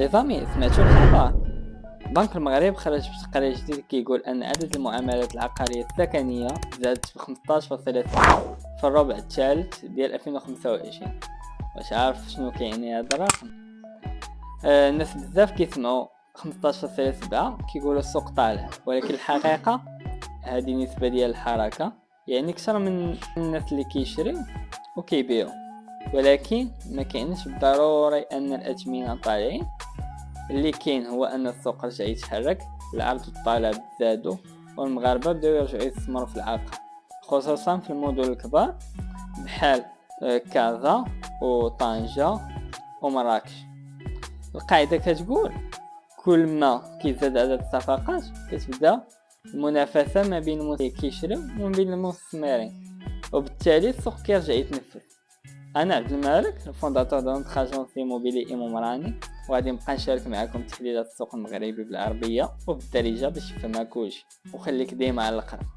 لي زامي، سمعتوا الخبر؟ بنك المغرب خرج بتقرير جديد كيقول ان عدد المعاملات العقارية السكنية زادت ب 15.3 في الربع الثالث ديال 2025. واش عارف شنو كيعني هذا الرقم؟ الناس بزاف كيسمعوا 15.7 كيقولوا السوق طالع، ولكن الحقيقة هذه نسبة ديال الحركة، يعني اكثر من الناس اللي كيشريو وكيبيعوا. ولكن ما كاينش بالضروري ان الاثمنه طالعين. اللي كاين هو ان السوق رجع يتحرك، العرض والطلب زادوا، والمغاربه بداو يرجعوا يستثمروا في العقار، خصوصا في المدن الكبار بحال كازا وطنجة ومراكش. القاعده كتقول كل ما كيزاد عدد الصفقات كتبدا المنافسه ما بين المستثمرين كيشريو وما بين المستثمرين، وبالتالي السوق كيرجع يتنفس. انا عبد المالك، الفونداتور دون تراجونسي موبيلي امومراني، وغادي نبقى نشارك معكم تحليلات السوق المغربي بالعربيه وبالدارجه باش يفهمها كلشي، وخليك ديما على القرب.